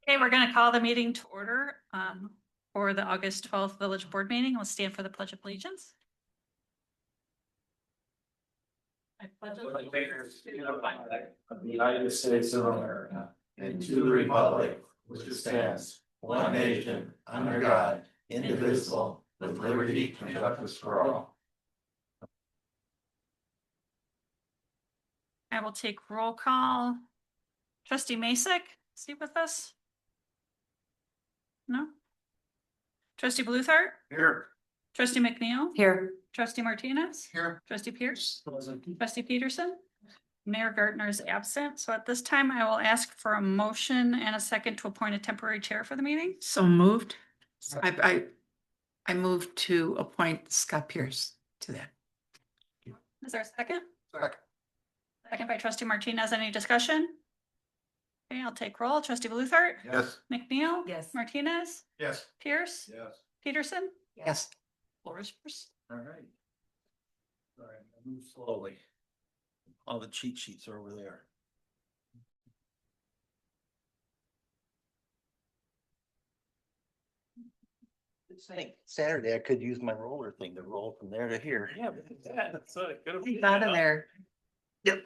Okay, we're going to call the meeting to order for the August 12th Village Board meeting. We'll stand for the Pledge of Allegiance. I pledge allegiance to the flag of the United States of America and to the republic which stands one nation under God, indivisible, with liberty and justice for all. I will take roll call. Trustee Masek, is he with us? No? Trustee Bluthart? Here. Trustee McNeil? Here. Trustee Martinez? Here. Trustee Pierce? Trustee Peterson? Mayor Gardner is absent. So at this time, I will ask for a motion and a second to appoint a temporary chair for the meeting. So moved. I moved to appoint Scott Pierce to that. Is there a second? Second. Second by Trustee Martinez. Any discussion? Okay, I'll take roll. Trustee Bluthart? Yes. McNeil? Yes. Martinez? Yes. Pierce? Yes. Peterson? Yes. Floor is yours. All right. All right, I'll move slowly. All the cheat sheets are over there. Saturday, I could use my roller thing to roll from there to here. Yeah, that's good. He got in there. Yep.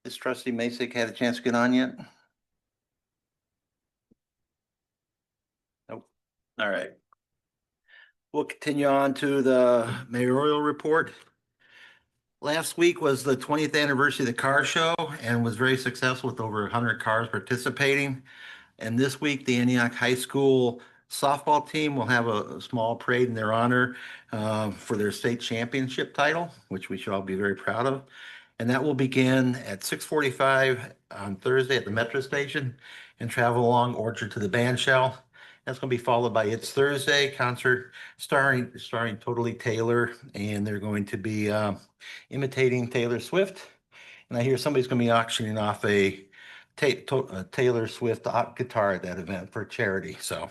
Has Trustee Masek had a chance to get on yet? Nope. All right. We'll continue on to the mayoral report. Last week was the 20th anniversary of the car show and was very successful with over 100 cars participating. And this week, the Antioch High School softball team will have a small parade in their honor for their state championship title, which we should all be very proud of. And that will begin at 6:45 on Thursday at the Metro Station and travel along Orchard to the band shell. That's going to be followed by It's Thursday concert starring Totally Taylor, and they're going to be imitating Taylor Swift. And I hear somebody's going to be auctioning off a Taylor Swift guitar at that event for charity. So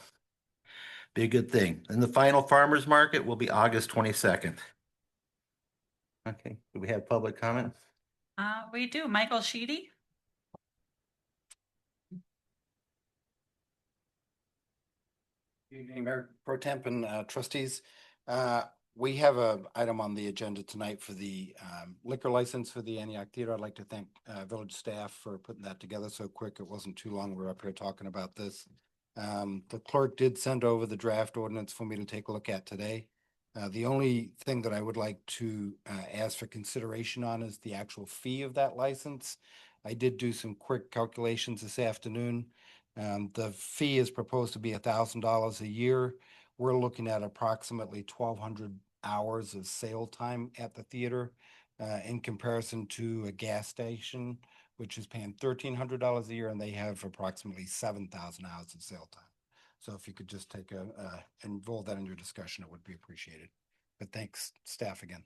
be a good thing. And the final farmers market will be August 22nd. Okay, do we have public comment? We do. Michael Sheedy. Good evening, Mayor Pro Temp and trustees. We have an item on the agenda tonight for the liquor license for the Antioch Theater. I'd like to thank village staff for putting that together so quick. It wasn't too long. We were up here talking about this. The clerk did send over the draft ordinance for me to take a look at today. The only thing that I would like to ask for consideration on is the actual fee of that license. I did do some quick calculations this afternoon. The fee is proposed to be $1,000 a year. We're looking at approximately 1,200 hours of sale time at the theater in comparison to a gas station, which is paying $1,300 a year, and they have approximately 7,000 hours of sale time. So if you could just take and roll that in your discussion, it would be appreciated. But thanks, staff, again.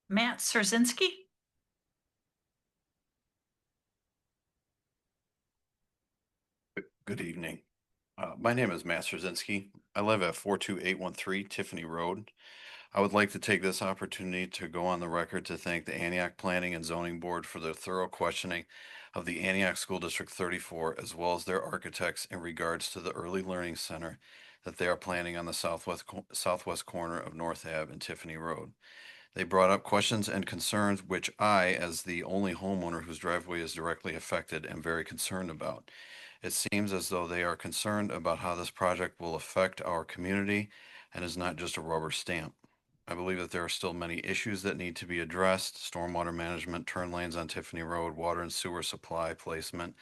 Matt Szerzinski. Good evening. My name is Matt Szerzinski. I live at 42813 Tiffany Road. I would like to take this opportunity to go on the record to thank the Antioch Planning and Zoning Board for their thorough questioning of the Antioch School District 34, as well as their architects in regards to the Early Learning Center that they are planning on the southwest corner of North Ave and Tiffany Road. They brought up questions and concerns which I, as the only homeowner whose driveway is directly affected, am very concerned about. It seems as though they are concerned about how this project will affect our community and is not just a rubber stamp. I believe that there are still many issues that need to be addressed: stormwater management, turn lanes on Tiffany Road, water and sewer supply placement,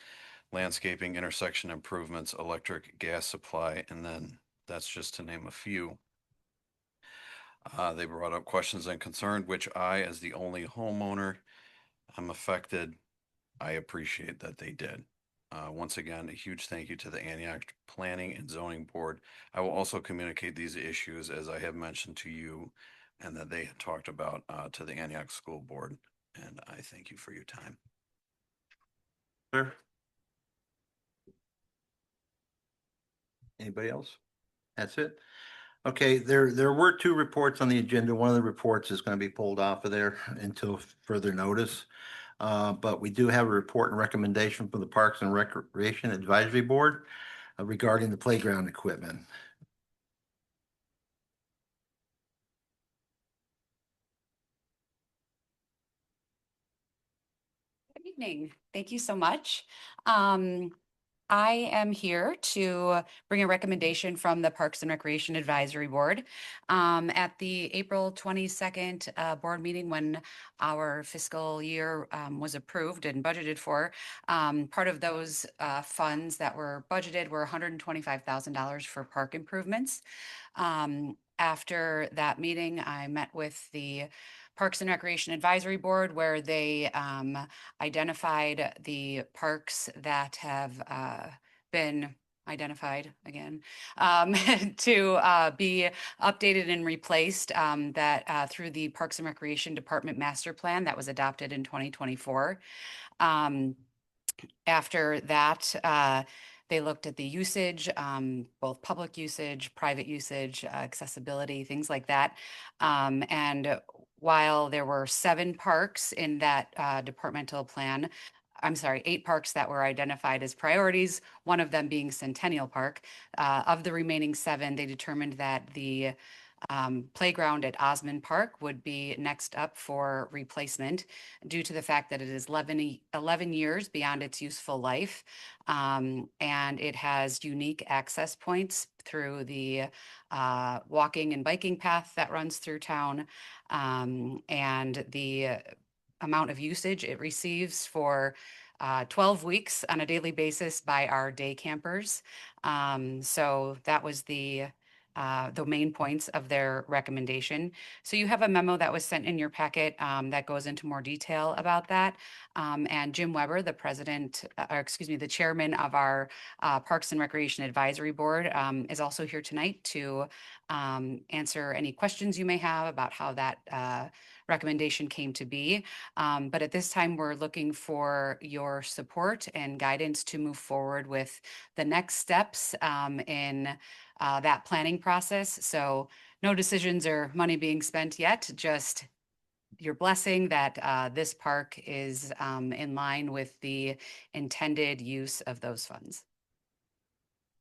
landscaping, intersection improvements, electric, gas supply, and then that's just to name a few. They brought up questions and concerns, which I, as the only homeowner, I'm affected. I appreciate that they did. Once again, a huge thank you to the Antioch Planning and Zoning Board. I will also communicate these issues, as I have mentioned to you, and that they had talked about to the Antioch School Board. And I thank you for your time. Sure. Anybody else? That's it. Okay, there were two reports on the agenda. One of the reports is going to be pulled off of there until further notice. But we do have a report and recommendation from the Parks and Recreation Advisory Board regarding the playground equipment. Good evening. Thank you so much. I am here to bring a recommendation from the Parks and Recreation Advisory Board. At the April 22nd board meeting, when our fiscal year was approved and budgeted for, part of those funds that were budgeted were $125,000 for park improvements. After that meeting, I met with the Parks and Recreation Advisory Board, where they identified the parks that have been identified again to be updated and replaced that through the Parks and Recreation Department Master Plan that was adopted in 2024. After that, they looked at the usage, both public usage, private usage, accessibility, things like that. And while there were 7 parks in that departmental plan, I'm sorry, 8 parks that were identified as priorities, one of them being Centennial Park. Of the remaining 7, they determined that the playground at Osmond Park would be next up for replacement due to the fact that it is 11 years beyond its useful life. And it has unique access points through the walking and biking path that runs through town. And the amount of usage it receives for 12 weeks on a daily basis by our day campers. So that was the main points of their recommendation. So you have a memo that was sent in your packet that goes into more detail about that. And Jim Weber, the president, or excuse me, the chairman of our Parks and Recreation Advisory Board, is also here tonight to answer any questions you may have about how that recommendation came to be. But at this time, we're looking for your support and guidance to move forward with the next steps in that planning process. So no decisions or money being spent yet, just your blessing that this park is in line with the intended use of those funds.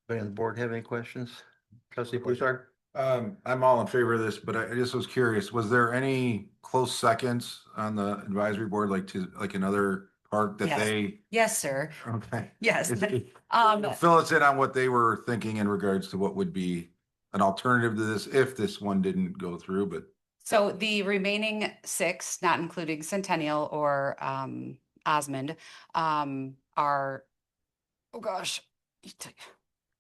Anybody on the board have any questions? Trustee Broussard? I'm all in favor of this, but I just was curious, was there any close seconds on the advisory board, like another park that Yes. they? Yes, sir. Okay. Yes. Fill us in on what they were thinking in regards to what would be an alternative to this if this one didn't go through, but. So the remaining 6, not including Centennial or Osmond, are, oh gosh,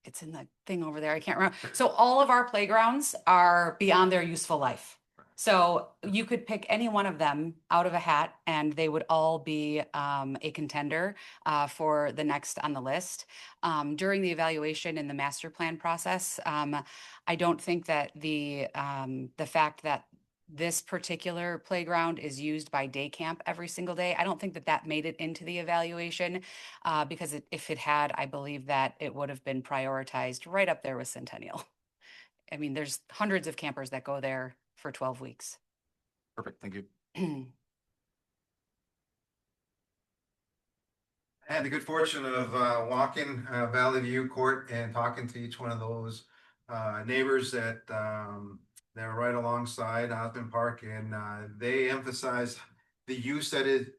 it's in the thing over there. I can't remember. So all of our playgrounds are beyond their useful life. So you could pick any one of them out of a hat and they would all be a contender for the next on the list. During the evaluation in the master plan process, I don't think that the fact that this particular playground is used by day camp every single day, I don't think that that made it into the evaluation because if it had, I believe that it would have been prioritized right up there with Centennial. I mean, there's hundreds of campers that go there for 12 weeks. Perfect, thank you. I had the good fortune of walking Valley View Court and talking to each one of those neighbors that they're right alongside Osmond Park, and they emphasize the use that it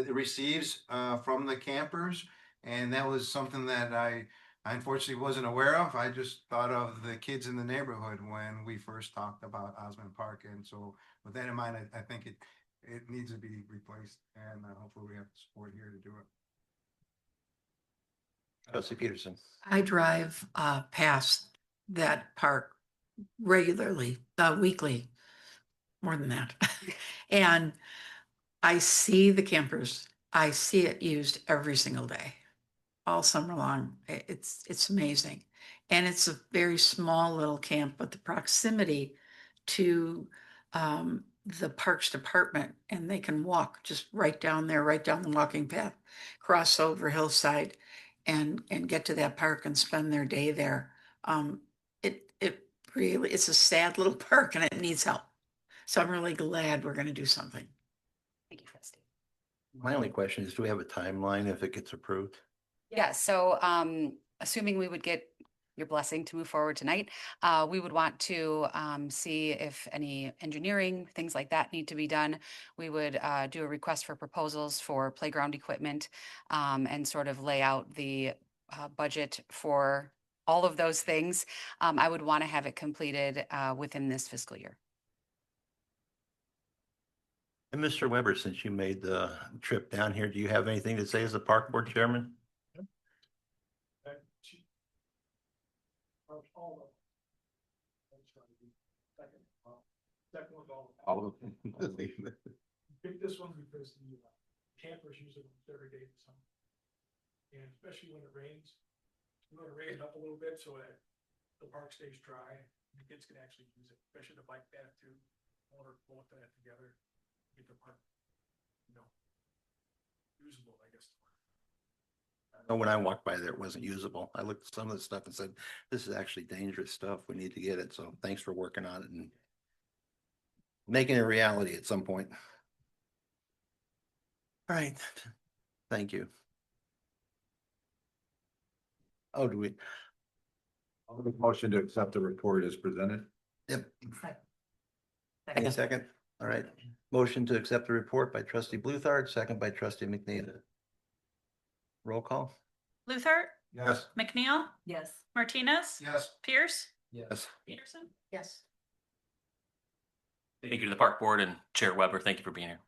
receives from the campers, and that was something that I unfortunately wasn't aware of. I just thought of the kids in the neighborhood when we first talked about Osmond Park, and so with that in mind, I think it needs to be replaced, and hopefully we have the support here to do it. Trustee Peterson? I drive past that park regularly, weekly, more than that. And I see the campers. I see it used every single day, all summer long. It's amazing. And it's a very small little camp, but the proximity to the Parks Department, and they can walk just right down there, right down the walking path, cross over hillside and get to that park and spend their day there. It really, it's a sad little park and it needs help. So I'm really glad we're gonna do something. Thank you, trustee. My only question is, do we have a timeline if it gets approved? Yeah, so assuming we would get your blessing to move forward tonight, we would want to see if any engineering, things like that need to be done. We would do a request for proposals for playground equipment and sort of lay out the budget for all of those things. I would want to have it completed within this fiscal year. And Mr. Weber, since you made the trip down here, do you have anything to say as the park board chairman? All of them. Pick this one because the campers use it every day in the summer. And especially when it rains, we want to raise it up a little bit so that the park stays dry. And the kids can actually use it, especially the bike path too. Or both that together, get the park, usable, I guess. When I walked by there, it wasn't usable. I looked at some of the stuff and said, this is actually dangerous stuff. We need to get it. So thanks for working on it and making it a reality at some point. All right. Thank you. Oh, do we? I'll make a motion to accept the report as presented. Yep. Any second? All right. Motion to accept the report by trustee Bluthart, second by trustee McNeil. Roll call? Luther, Yes. McNeil, Yes. Martinez, Yes. Pierce, Yes. Peterson. Yes. Thank you to the park board and Chair Weber. Thank you for being here.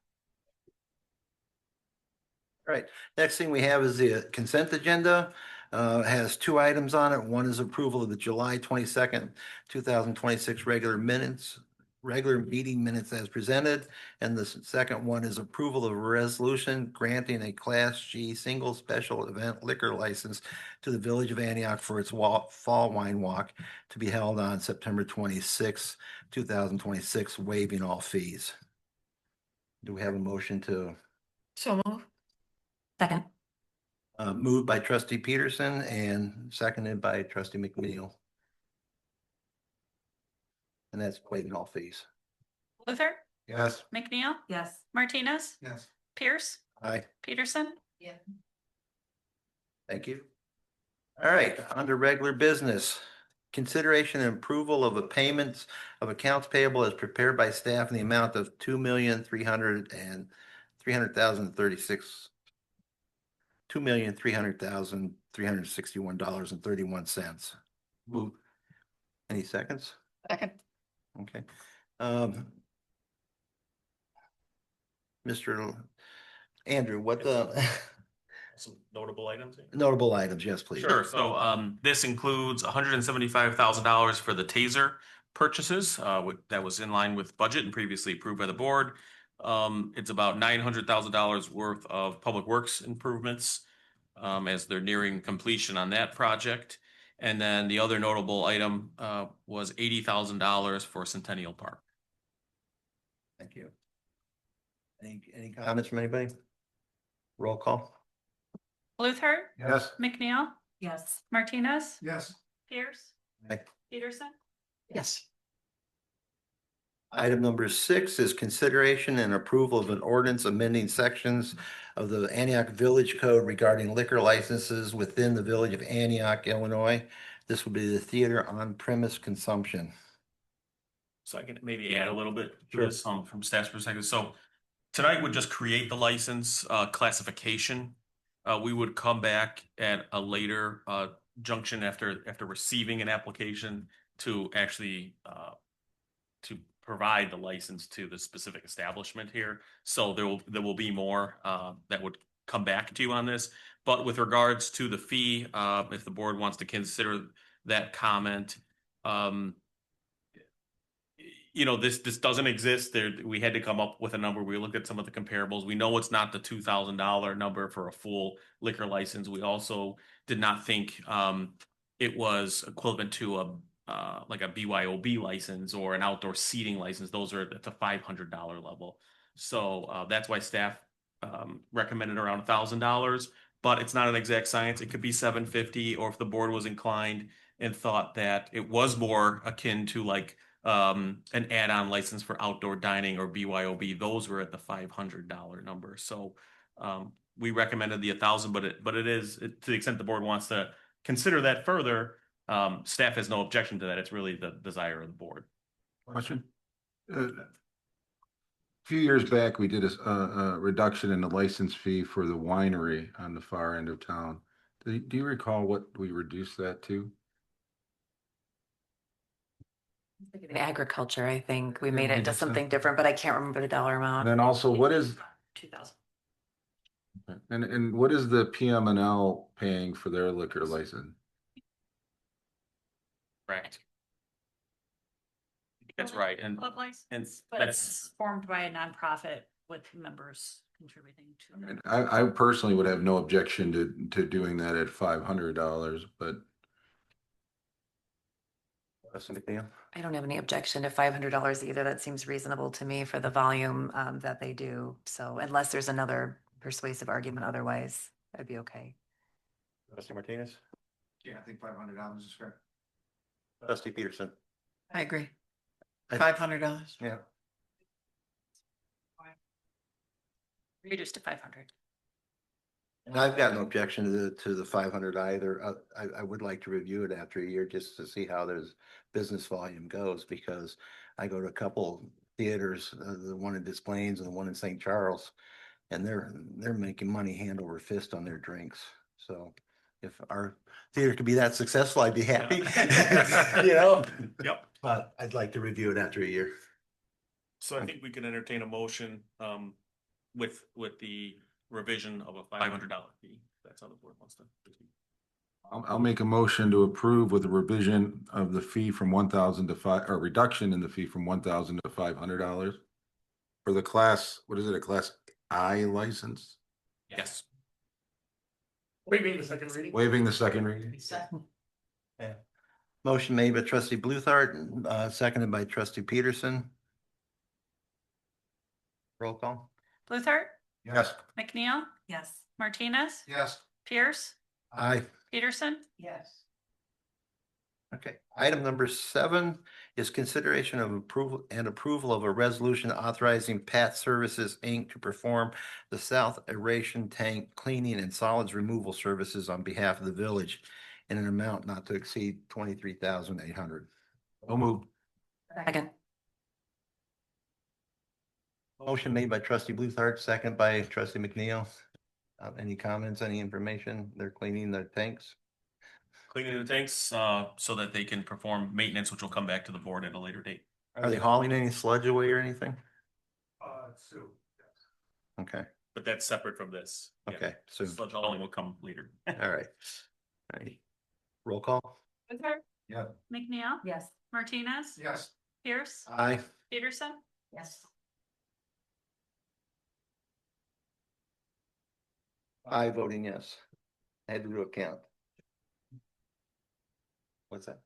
All right, next thing we have is the consent agenda. It has two items on it. One is approval of the July 22nd, 2026 regular meeting minutes as presented. And the second one is approval of a resolution granting a Class G single special event liquor license to the Village of Antioch for its fall wine walk to be held on September 26, 2026, waiving all fees. Do we have a motion to? So move. Second. Moved by trustee Peterson and seconded by trustee McNeil. And that's waiving all fees. Luther, Yes. McNeil, Yes. Martinez, Yes. Pierce, Aye, Peterson. Yeah. thank you. All right, under regular business, consideration and approval of a payments of accounts payable as prepared by staff in the amount of $2,300,361.31. Move. Any seconds? Second. Okay. Mr. Andrew, what the Some notable items. notable items? Yes, please. Sure. So this includes $175,000 for the taser purchases. That was in line with budget and previously approved by the board. It's about $900,000 worth of public works improvements as they're nearing completion on that project. And then the other notable item was $80,000 for Centennial Park. Thank you. Any comments from anybody? Roll call? Luther, Yes. McNeil, Yes. Martinez, Yes. Pierce, Aye. Peterson. Yes. Item number 6 is consideration and approval of an ordinance amending sections of the Antioch Village Code regarding liquor licenses within the Village of Antioch, Illinois. This would be the theater on-premise consumption. So I can maybe add a little bit to Sure. this from staff's perspective. So tonight would just create the license classification. We would come back at a later junction after receiving an application to actually to provide the license to the specific establishment here. So there will be more that would come back to you on this. But with regards to the fee, if the board wants to consider that comment, this doesn't exist. We had to come up with a number. We looked at some of the comparables. We know it's not the $2,000 number for a full liquor license. We also did not think it was equivalent to like a BYOB license or an outdoor seating license. Those are at the $500 level. So that's why staff recommended around $1,000. But it's not an exact science. It could be $750, or if the board was inclined, and thought that it was more akin to like an add-on license for outdoor dining or BYOB. Those were at the $500 number. So we recommended the 1,000, but it is to the extent the board wants to consider that further. Staff has no objection to that. It's really the desire of the board. Question? A few years back, we did a reduction in the license fee for the winery on the far end of town. Do you recall what we reduced that to? In agriculture, I think we Yeah, made we it did into something different, but I can't remember the dollar And amount. then also, what is, 2,000. and what is the PM&L paying for their liquor license? Correct. That's right. And Club license, but that's it's formed by a nonprofit with members contributing to it. And I personally would have no objection to doing that at $500, but Trustee McNeil? I don't have any objection to $500 either. That seems reasonable to me for the volume that they do. So unless there's another persuasive argument, otherwise I'd be okay. Trustee Martinez? Yeah, I think $500 is fair. Trustee Peterson? I agree. I- $500. Yeah. Reduced to 500. And I've got no objection to the 500 either. I would like to review it after a year just to see how there's business volume goes, because I go to a couple theaters, the one in Des Plaines and the one in St. Charles, and they're making money hand over fist on their drinks. So if our theater could be that successful, I'd be happy. You know? Yep. But I'd like to review it after a year. So I think we can entertain a motion with the revision of a $500 fee. That's how the board wants to proceed. I'll make a motion to approve with a revision of the fee from 1,000 to 5, or reduction in the fee from 1,000 to $500 for the class, what is it, a class I license? Yes. Waiving the second reading. Waiving the second reading. Yeah. Motion made by trustee Bluthart, seconded by trustee Peterson. Roll call? Bluthart, Yes. McNeil, Yes. Martinez, Yes. Pierce, Aye. Peterson, Yes. Okay, item number 7 is consideration of approval of a resolution authorizing Pat Services, Inc. to perform the south aeration tank cleaning and solids removal services on behalf of the village in an amount not to exceed 23,800. So moved. Second. Motion made by trustee Bluthart, second by trustee McNeil. Any comments, any information? They're cleaning the tanks? Cleaning the tanks so that they can perform maintenance, which will come back to the board at a later date. Are they hauling any sludge away or anything? Sue. Okay, But that's separate from this. Yeah. okay, so, Sludge hauling will come later. all right. All right. Roll call? Bluthart, Yeah. McNeil, Yes. Martinez, Yes. Pierce, Aye. Peterson, Yes. Aye, voting yes. I had to do a count. What's that?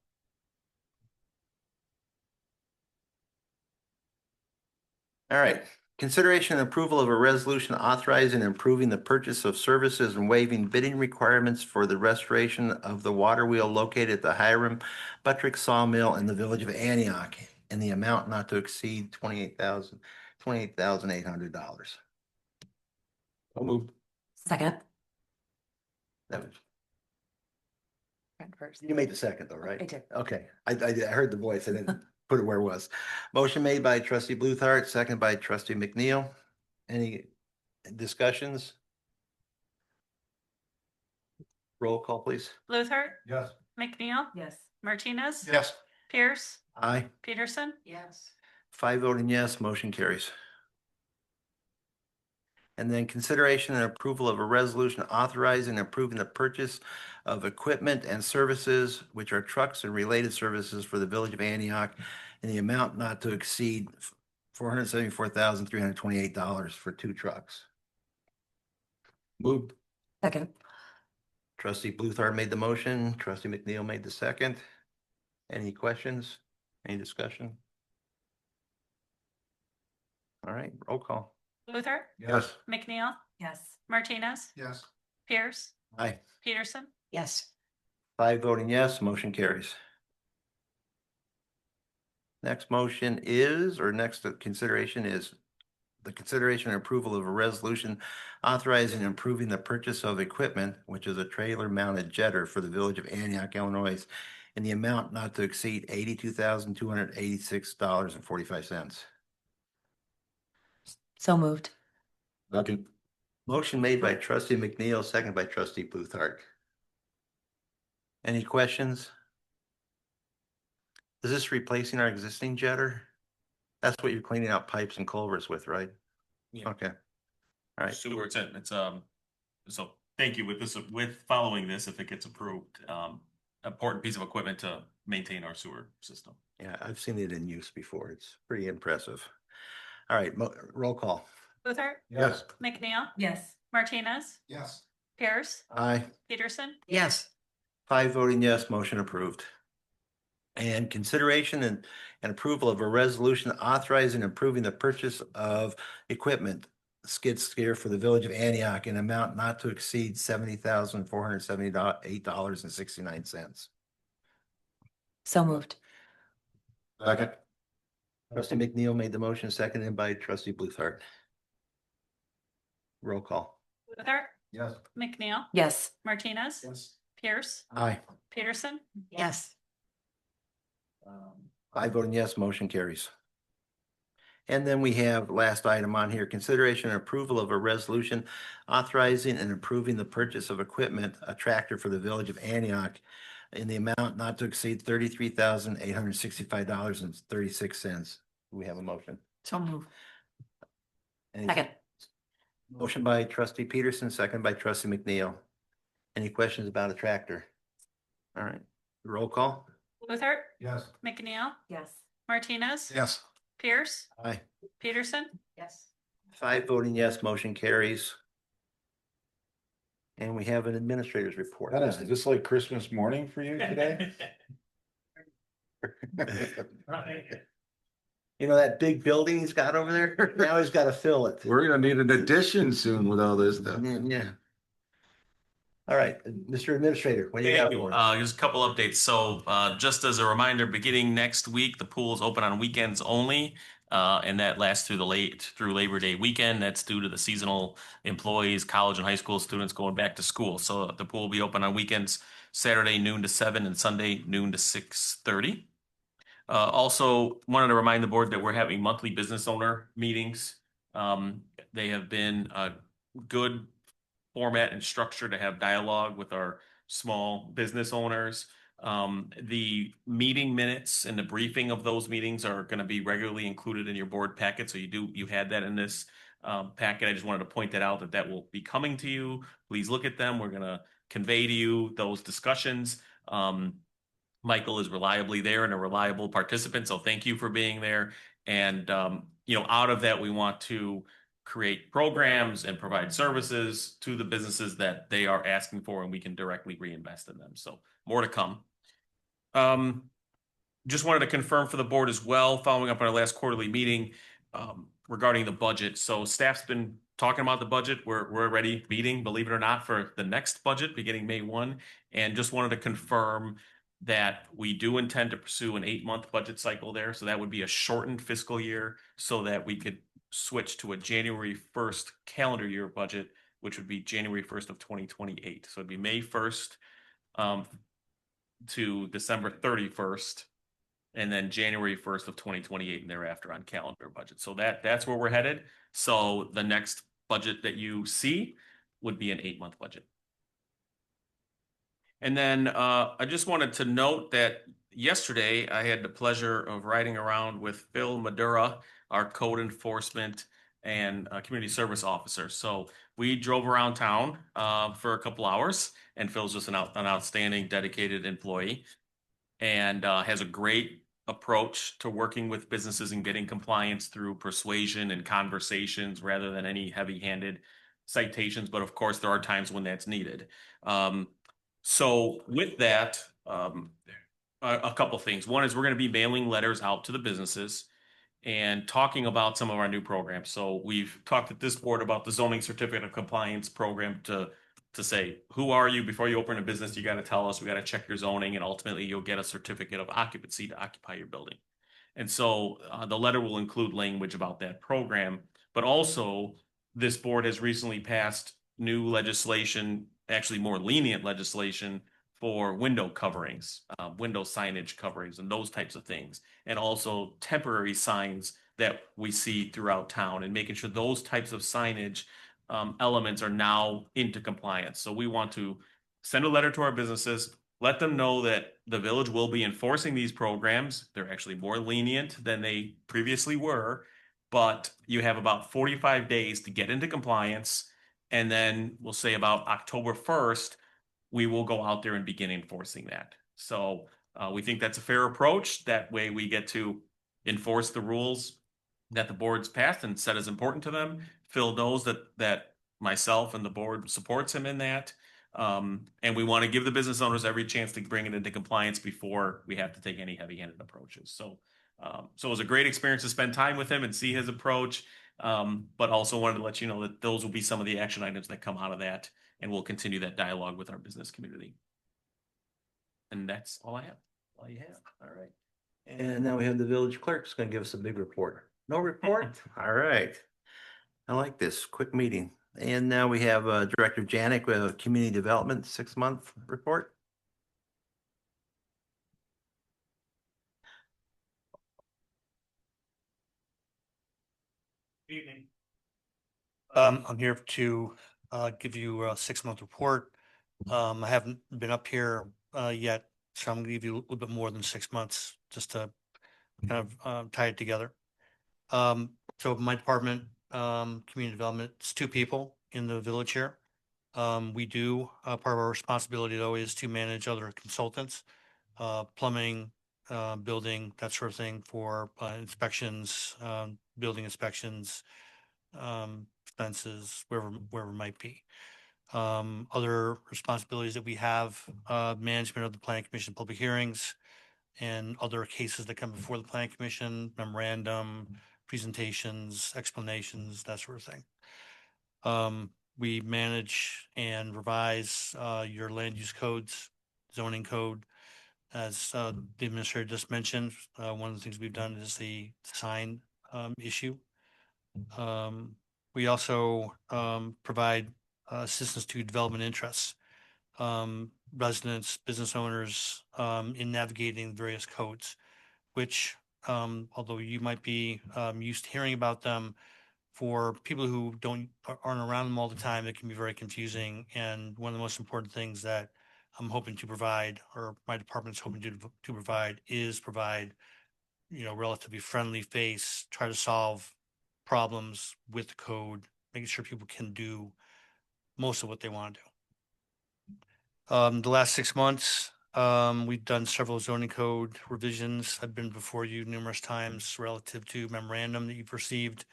All right, consideration and approval of a resolution authorizing and approving the purchase of services and waiving bidding requirements for the restoration of the water wheel located at the Hiram Buttrick Sawmill in the village of Antioch in the amount not to exceed $28,800. So moved. Second. That was, First. you made the second though, right? I did. Okay, I heard the voice, I didn't put it where it was. Motion made by trustee Bluthart, second by trustee McNeil. Any discussions? Roll call, please. Bluthart, Yes. McNeil, Yes. Martinez, Yes. Pierce, Aye. Peterson, Yes. 5 voting yes, motion carries. And then consideration and approval of a resolution authorizing and approving the purchase of equipment and services, which are trucks and related services for the village of Antioch in the amount not to exceed $474,328 for 2 trucks. Moved. Second. Trustee Bluthart made the motion, trustee McNeil made the second. Any questions? Any discussion? All right, roll call. Bluthart, Yes. McNeil, Yes. Martinez, Yes. Pierce, Aye. Peterson, Yes. 5 voting yes, motion carries. Next motion is, or next consideration is the consideration and approval of a resolution authorizing and approving the purchase of equipment, which is a trailer mounted jetter for the village of Antioch, Illinois, in the amount not to exceed $82,286.45. So moved. Second. Motion made by trustee McNeil, second by trustee Bluthart. Any questions? Is this replacing our existing jetter? That's what you're cleaning out pipes and culverts with, right? Yeah. Okay. All right. Sewer, it's so thank you with following this, if it gets approved, important piece of equipment to maintain our sewer system. Yeah, I've seen it in use before. It's pretty impressive. All right, roll call. Luther, Yes. McNeil, Yes. Martinez, Yes. Pierce, Aye. Peterson, Yes. 5 voting yes, motion approved. And consideration and approval of a resolution authorizing and approving the purchase of equipment, skid steer for the village of Antioch in amount not to exceed $70,478.69. So moved. Second. Trustee McNeil made the motion, seconded by trustee Bluthart. Roll call. Luther, Yes. McNeil, Yes. Martinez, Yes. Pierce, Aye. Peterson, Yes. 5 voting yes, motion carries. And then we have last item on here, consideration and approval of a resolution authorizing and approving the purchase of equipment, a tractor for the village of Antioch in the amount not to exceed $33,865.36. Do we have a motion? So moved. Any- Second. Motion by trustee Peterson, second by trustee McNeil. Any questions about a tractor? All right, roll call. Luther, Yes. McNeil, Yes. Martinez, Yes. Pierce, Aye. Peterson, Yes. 5 voting yes, motion carries. And we have an administrator's report. Dennis, is this like Christmas morning for you today? You know that big building he's got over there? Now he's got to fill it. We're gonna need an addition soon with all this stuff. Yeah. All right, Mr. Administrator, what do you got Thank you. for us? Just a couple updates. So, just as a reminder, beginning next week, the pool is open on weekends only. And that lasts through through Labor Day weekend. That's due to the seasonal employees, college and high school students going back to school. So the pool will be open on weekends, Saturday noon to 7 and Sunday noon to 6:30. Also wanted to remind the board that we're having monthly business owner meetings. They have been a good format and structure to have dialogue with our small business owners. The meeting minutes and the briefing of those meetings are going to be regularly included in your board packet. So you had that in this packet. I just wanted to point that out that will be coming to you. Please look at them. We're going to convey to you those discussions. Michael is reliably there and a reliable participant. So thank you for being there. And, out of that, we want to create programs and provide services to the businesses that they are asking for, and we can directly reinvest in them. So more to come. Just wanted to confirm for the board as well, following up on our last quarterly meeting regarding the budget. So staff's been talking about the budget. We're already meeting, believe it or not, for the next budget beginning May 1. And just wanted to confirm that we do intend to pursue an 8-month budget cycle there. So that would be a shortened fiscal year so that we could switch to a January 1st calendar year budget, which would be January 1st of 2028. So it'd be May 1st to December 31st, and then January 1st of 2028 and thereafter on calendar budget. So that's where we're headed. So the next budget that you see would be an 8-month budget. And then I just wanted to note that yesterday I had the pleasure of riding around with Phil Madura, our code enforcement and community service officer. So we drove around town for a couple hours, and Phil's just an outstanding, dedicated employee and has a great approach to working with businesses and getting compliance through persuasion and conversations rather than any heavy-handed citations. But of course, there are times when that's needed. So with that, a couple things. One is we're going to be mailing letters out to the businesses and talking about some of our new programs. So we've talked at this board about the zoning certificate of compliance program to to say, who are you? Before you open a business, you got to tell us, we got to check your zoning, and ultimately you'll get a certificate of occupancy to occupy your building. And so the letter will include language about that program, but also this board has recently passed new legislation, actually more lenient legislation for window coverings, window signage coverings and those types of things. And also temporary signs that we see throughout town, and making sure those types of signage elements are now into compliance. So we want to send a letter to our businesses, let them know that the village will be enforcing these programs. They're actually more lenient than they previously were, but you have about 45 days to get into compliance. And then we'll say about October 1st, we will go out there and begin enforcing that. So we think that's a fair approach. That way we get to enforce the rules that the board's passed and said is important to them. Phil knows that myself and the board supports him in that. And we want to give the business owners every chance to bring it into compliance before we have to take any heavy-handed approaches. So it was a great experience to spend time with him and see his approach. But also wanted to let you know that those will be some of the action items that come out of that, and we'll continue that dialogue with our business community. And that's all I have. All you have. All right. And now we have the village clerk's gonna give us a big report. No report? All right. I like this quick meeting. And now we have Director Janik with a Community Development 6-month report. Evening. I'm here to give you a 6-month report. I haven't been up here yet, so I'm gonna give you a little bit more than 6 months just to kind of tie it together. So my department, community development, it's 2 people in the village here. We do, part of our responsibility though is to manage other consultants, plumbing, building, that sort of thing for inspections, building inspections, fences, wherever it might be. Other responsibilities that we have, management of the planning commission public hearings and other cases that come before the planning commission, memorandum, presentations, explanations, that sort of thing. We manage and revise your land use codes, zoning code. As the administrator just mentioned, one of the things we've done is the sign issue. We also provide assistance to development interests, residents, business owners in navigating various codes, which, although you might be used to hearing about them, for people who aren't around them all the time, it can be very confusing. And one of the most important things that I'm hoping to provide, or my department's hoping to provide, is provide, relatively friendly face, try to solve problems with the code, making sure people can do most of what they want to do. The last 6 months, we've done several zoning code revisions. I've been before you numerous times relative to memorandum that you've received.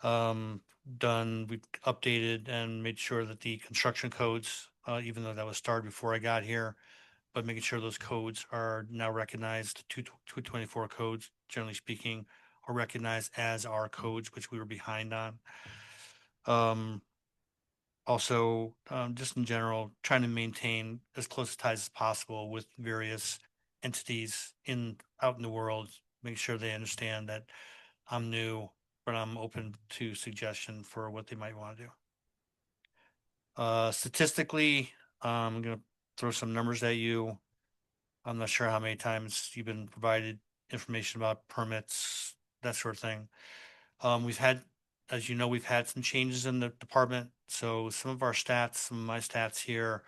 We've updated and made sure that the construction codes, even though that was started before I got here, but making sure those codes are now recognized, 224 codes, generally speaking, are recognized as our codes, which we were behind on. Also, just in general, trying to maintain as close ties as possible with various entities out in the world, make sure they understand that I'm new, but I'm open to suggestion for what they might want to do. Statistically, I'm going to throw some numbers at you. I'm not sure how many times you've been provided information about permits, that sort of thing. As you know, we've had some changes in the department. So some of my stats here,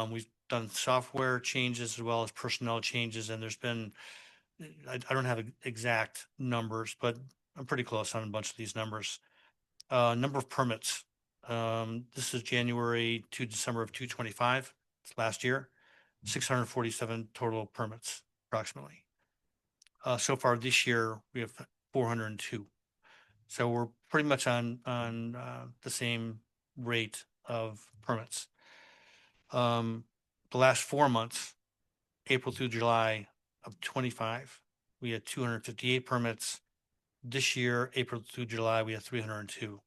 we've done software changes as well as personnel changes. And there's been, I don't have exact numbers, but I'm pretty close on a bunch of these numbers. Number of permits. This is January to December of 2025, it's last year, 647 total permits approximately. So far this year, we have 402. So we're pretty much on the same rate of permits. The last 4 months, April through July of 25, we had 258 permits. This year, April through July, we had 302.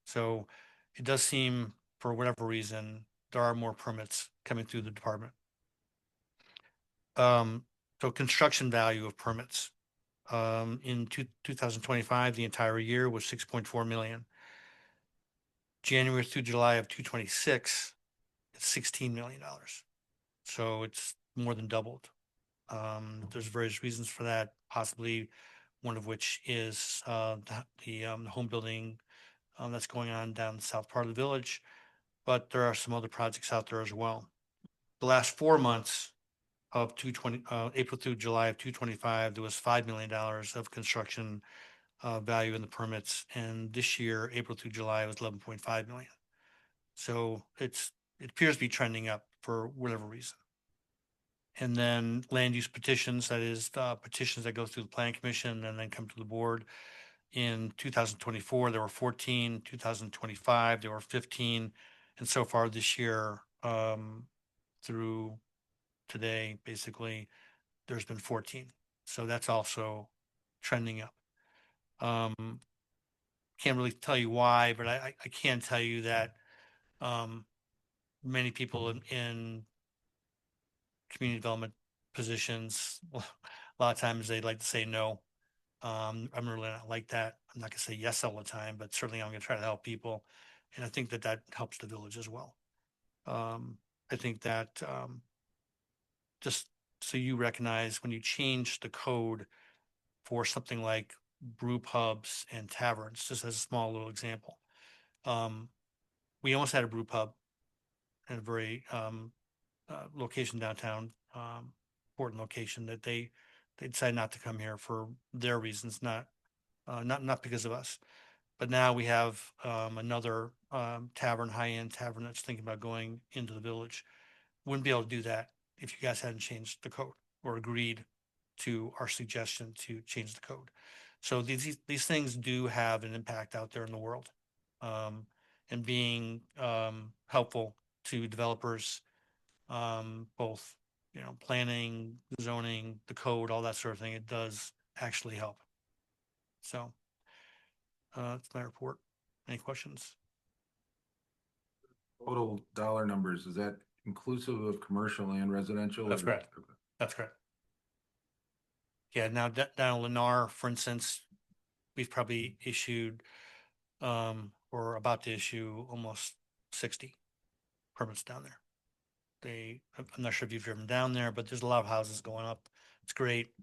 So it does seem, for whatever reason, there are more permits coming through the department. So construction value of permits. In 2025, the entire year was 6.4 million. January through July of 2026, it's $16 million. So it's more than doubled. There's various reasons for that, possibly one of which is the home building that's going on down the south part of the village, but there are some other projects out there as well. The last 4 months of April through July of 2025, there was $5 million of construction value in the permits, and this year, April through July, was 11.5 million. So it appears to be trending up for whatever reason. And then land use petitions, that is petitions that go through the planning commission and then come to the board. In 2024, there were 14, 2025, there were 15. And so far this year, through today, basically, there's been 14. So that's also trending up. Can't really tell you why, but I can tell you that many people in community development positions, a lot of times they like to say no. I'm really not like that. I'm not gonna say yes all the time, but certainly I'm gonna try to help people. And I think that helps the village as well. I think that just so you recognize, when you change the code for something like brew pubs and taverns, just as a small little example. We almost had a brew pub in a very location downtown, important location that they decided not to come here for their reasons, not because of us. But now we have another tavern, high-end tavern that's thinking about going into the village. Wouldn't be able to do that if you guys hadn't changed the code or agreed to our suggestion to change the code. So these things do have an impact out there in the world, and being helpful to developers, both planning, zoning, the code, all that sort of thing. It does actually help. So that's my report. Any questions? Total dollar numbers, is that inclusive of commercial and residential? That's or- correct. Okay. That's correct. Yeah, now down in Lennar, for instance, we've probably issued or about to issue almost 60 permits down there. I'm not sure if you've driven down there, but there's a lot of houses going up. It's great.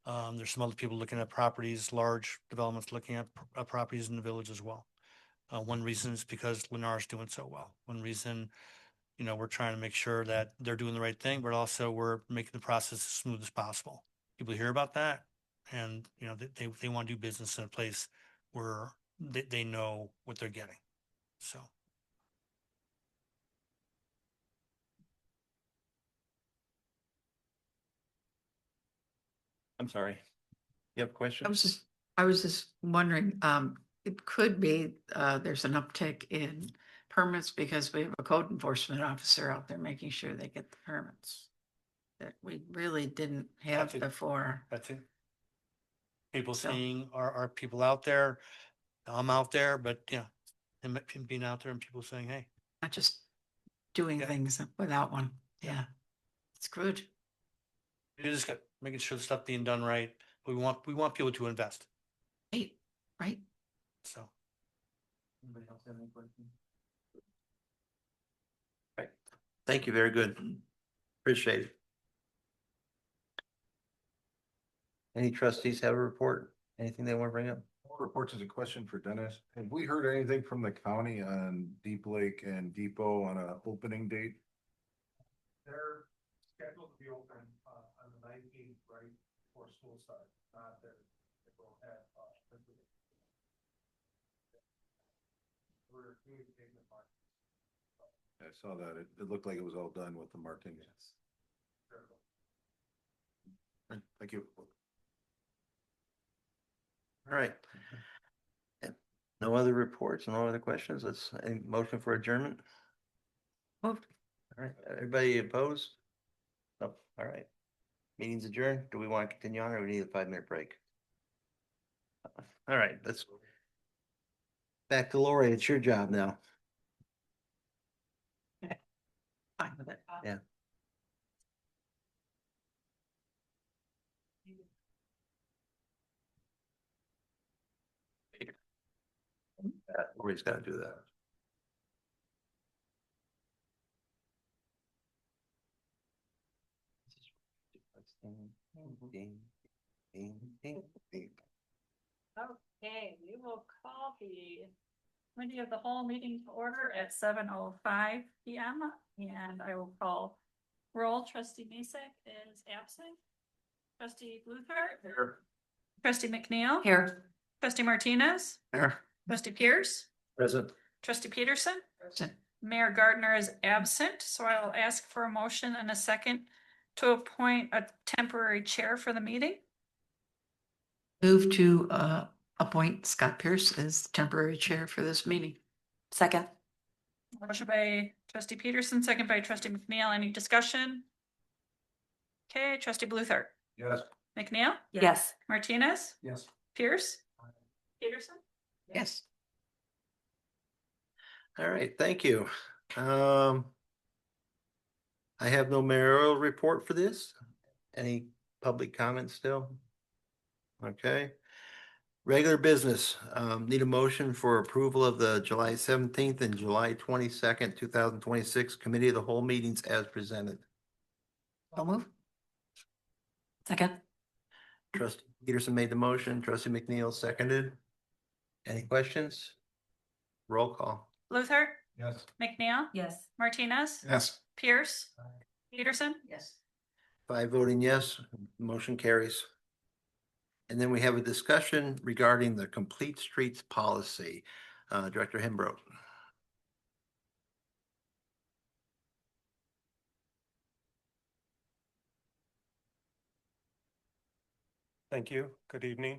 There's some other people looking at properties, large developments looking at properties in the village as well. One reason is because Lennar is doing so well. One reason, we're trying to make sure that they're doing the right thing, but also we're making the process as smooth as possible. People hear about that, and they want to do business in a place where they know what they're getting. So. I'm sorry. You have a question? I was just wondering, it could be, there's an uptick in permits because we have a code enforcement officer out there making sure they get the permits that we really didn't have That's it. before. That's it. People So- seeing our people out there. I'm out there, but him being out there and people saying, hey. Not just doing Yeah. things without one. Yeah. Yeah. It's good. You just got making sure the stuff being done right. We want people to invest. Right. So. Anybody else have any questions? Right. Thank you. Very good. Appreciate it. Any trustees have a report? Anything they want to bring up? Reports is a question for Dennis. Have we heard anything from the county on Deep Lake and Depot on a opening date? They're scheduled to be open on the 19th, right before school starts. They will have. We're communicating the market. I saw that. It looked like it was all done with the markings. Thank you. All right. No other reports, no other questions. Let's, any motion for adjournment? Moved. All right, everybody opposed? No, all right. Meeting's adjourned. Do we want to continue on or we need a 5-minute break? All right, let's. Back to Lori. It's your job now. Fine with it. Yeah. Everybody's got to do that. Okay, we will call the committee of the whole meeting to order at 7:05 PM. And I will call roll. Trustee Mason is absent. Trustee Luther. Here. Trustee McNeil. Here. Trustee Martinez. Here. Trustee Pierce. Present. Trustee Peterson. Present. Mayor Gardner is absent, so I will ask for a motion and a second to appoint a temporary chair for the meeting. Move to appoint Scott Pierce as temporary chair for this meeting. Second. Motion by trustee Peterson, second by trustee McNeil. Any discussion? Okay, trustee Luther. Yes. McNeil. Yes. Martinez. Yes. Pierce. Peterson. Yes. All right, thank you. I have no mayoral report for this. Any public comments still? Okay. Regular business, need a motion for approval of the July 17th and July 22nd, 2026 Committee of the Whole meetings as presented. I'll move. Second. Trustee Peterson made the motion, trustee McNeil seconded. Any questions? Roll call. Luther. Yes. McNeil. Yes. Martinez. Yes. Pierce. Peterson. Yes. 5 voting yes, motion carries. And then we have a discussion regarding the complete streets policy. Director Hembrodt. Thank you. Good evening.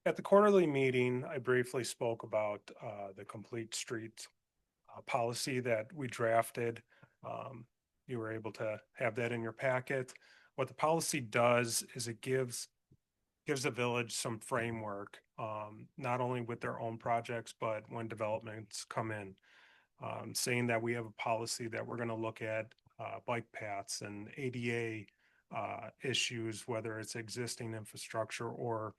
At the quarterly meeting, I briefly spoke about the complete streets policy that we drafted. You were able to have that in your packet. What the policy does is it gives the village some framework, not only with their own projects, but when developments come in. Saying that we have a policy that we're going to look at bike paths and ADA issues, whether it's existing infrastructure or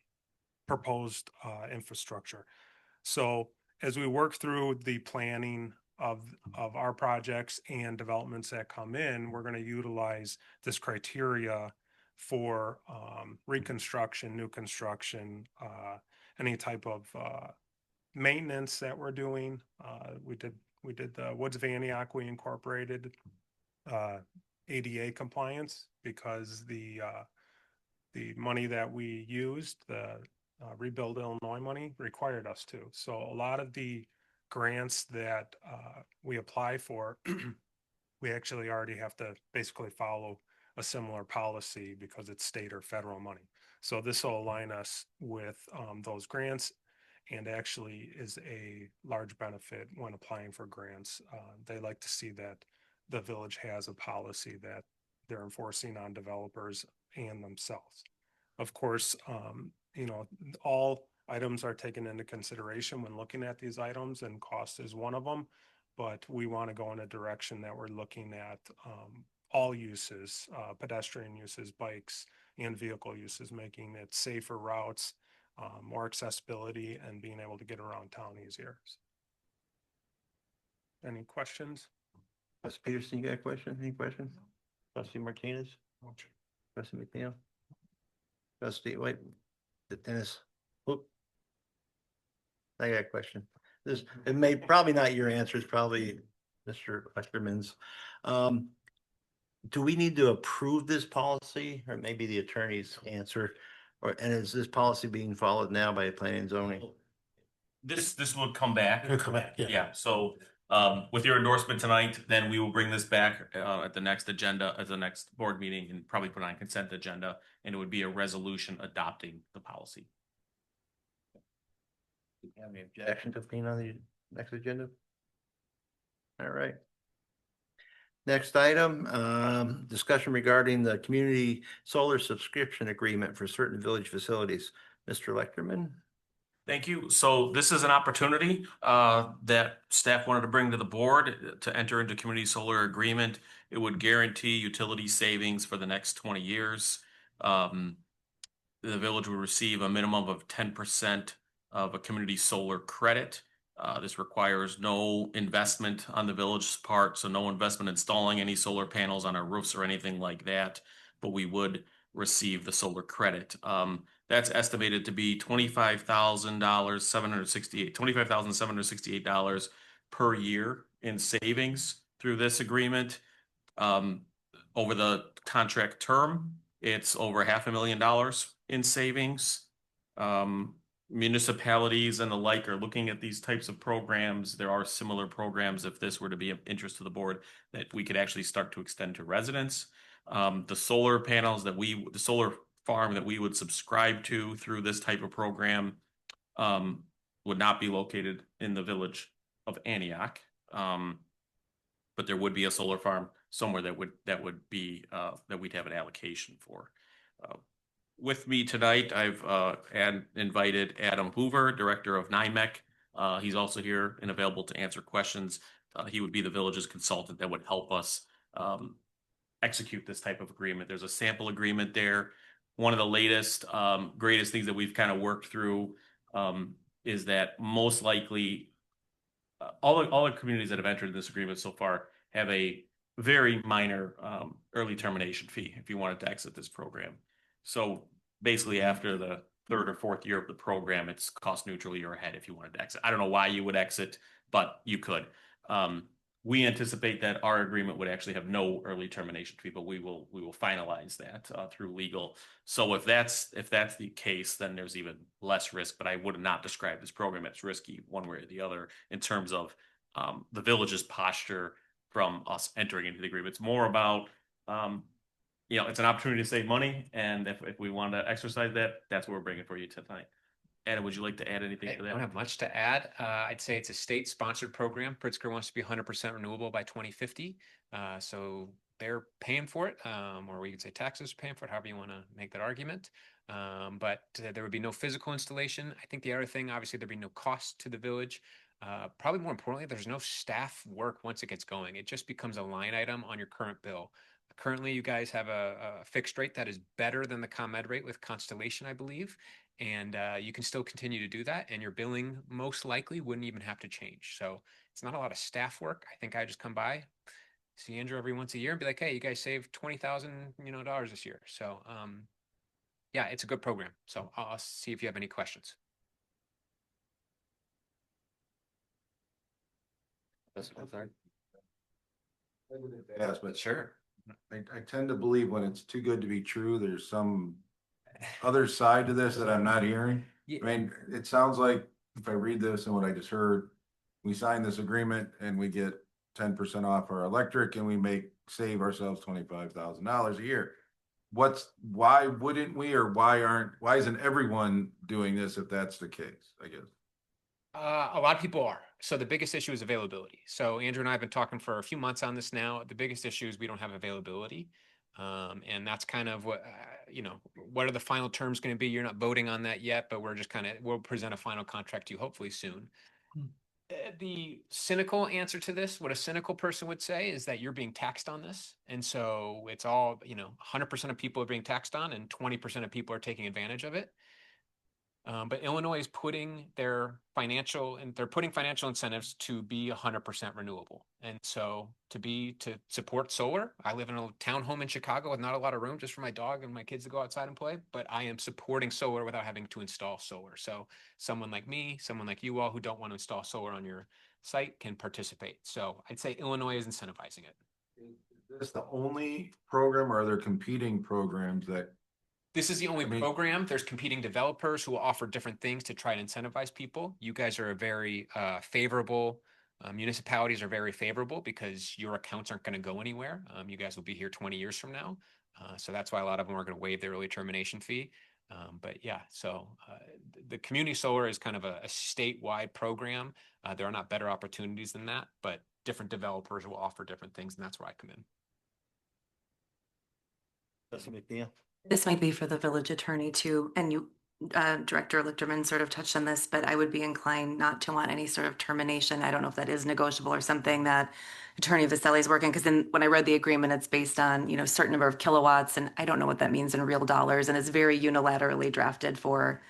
proposed infrastructure. So as we work through the planning of our projects and developments that come in, we're going to utilize this criteria for reconstruction, new construction, any type of maintenance that we're doing. We did the Woods of Antioch, we incorporated ADA compliance because the money that we used, the Rebuild Illinois money, required us to. So a lot of the grants that we apply for, we actually already have to basically follow a similar policy because it's state or federal money. So this will align us with those grants, and actually is a large benefit when applying for grants. They like to see that the village has a policy that they're enforcing on developers and themselves. Of course, all items are taken into consideration when looking at these items, and cost is one of them. But we want to go in a direction that we're looking at all uses, pedestrian uses, bikes, and vehicle uses, making it safer routes, more accessibility, and being able to get around town easier. Any questions? Trustee Peterson, you got a question? Any questions? Trustee Martinez? Trustee McNeil? Trustee, wait, Dennis? Whoop. I got a question. It may, probably not your answer, it's probably Mr. Lechterman's. Do we need to approve this policy, or maybe the attorney's answer? And is this policy being followed now by planning and zoning? This will come back. It'll come back, yeah. Yeah, so with your endorsement tonight, then we will bring this back at the next agenda, at the next board meeting, and probably put on consent agenda, and it would be a resolution adopting the policy. Do you have any objection to being on the next agenda? All right. Next item, discussion regarding the community solar subscription agreement for certain village facilities. Mr. Lechterman? Thank you. So this is an opportunity that staff wanted to bring to the board to enter into community solar agreement. It would guarantee utility savings for the next 20 years. Um, the village would receive a minimum of 10% of a community solar credit. This requires no investment on the village's part, so no investment installing any solar panels on our roofs or anything like that, but we would receive the solar credit. That's estimated to be $25,000, $768 per year in savings through this agreement. Um, over the contract term, it's over $500,000 in savings. Municipalities and the like are looking at these types of programs. There are similar programs, if this were to be of interest to the board, that we could actually start to extend to residents. The solar panels the solar farm that we would subscribe to through this type of program would not be located in the village of Antioch. But there would be a solar farm somewhere that would be that we'd have an allocation for. With me tonight, I've invited Adam Hoover, Director of NIMEC. He's also here and available to answer questions. He would be the village's consultant that would help us execute this type of agreement. There's a sample agreement there. One of the latest, greatest things that we've kind of worked through is that most likely all the communities that have entered this agreement so far have a very minor early termination fee if you wanted to exit this program. So basically, after the third or fourth year of the program, it's cost neutral, you're ahead if you wanted to exit. I don't know why you would exit, but you could. We anticipate that our agreement would actually have no early termination fee, but we will finalize that through legal. So if that's the case, then there's even less risk. But I would not describe this program as risky one way or the other in terms of the village's posture from us entering into the agreement. It's more about it's an opportunity to save money, and if we want to exercise that, that's what we're bringing for you tonight. Adam, would you like to add anything I to that? don't have much to add. I'd say it's a state-sponsored program. Pritzker wants to be 100% renewable by 2050. So they're paying for it, or we could say taxes are paying for it, however you want to make that argument. But there would be no physical installation. I think the other thing, obviously, there'd be no cost to the village. Probably more importantly, there's no staff work once it gets going. It just becomes a line item on your current bill. Currently, you guys have a fixed rate that is better than the ComEd rate with Constellation, I believe. And you can still continue to do that, and your billing most likely wouldn't even have to change. So it's not a lot of staff work. I think I just come by, see Andrew every once a year, and be like, "Hey, you guys saved $20,000 this year." So yeah, it's a good program. So I'll see if you have any questions. Yes, but Sure. I tend to believe when it's too good to be true, there's some other side to this that I'm not hearing. I mean, it sounds like if I read this and what I just heard, we sign this agreement and we get 10% off our electric and we save ourselves $25,000 a year. Why wouldn't we, or why isn't everyone doing this if that's the case, I guess? A lot of people are. So the biggest issue is availability. So Andrew and I have been talking for a few months on this now. The biggest issue is we don't have availability. And that's kind of what, what are the final terms going to be? You're not voting on that yet, but we'll present a final contract to you hopefully soon. The cynical answer to this, what a cynical person would say, is that you're being taxed on this. And so it's all, 100% of people are being taxed on and 20% of people are taking advantage of it. But Illinois is putting financial incentives to be 100% renewable. And so to support solar, I live in a townhome in Chicago with not a lot of room just for my dog and my kids to go outside and play, but I am supporting solar without having to install solar. So someone like me, someone like you all who don't want to install solar on your site can participate. So I'd say Illinois is incentivizing it. Is this the only program, or are there competing programs that? This is the only program. There's competing developers who will offer different things to try to incentivize people. You guys are a very favorable, municipalities are very favorable because your accounts aren't going to go anywhere. You guys will be here 20 years from now. So that's why a lot of them are going to waive their early termination fee. But yeah, so the community solar is kind of a statewide program. There are not better opportunities than that, but different developers will offer different things, and that's where I come in. That's a big deal. This might be for the village attorney too, and Director Lichterman sort of touched on this, but I would be inclined not to want any sort of termination. I don't know if that is negotiable or something that Attorney Vasselli is working, because then when I read the agreement, it's based on, you know, certain number of kilowatts, and I don't know what that means in real dollars, and it's very unilaterally drafted for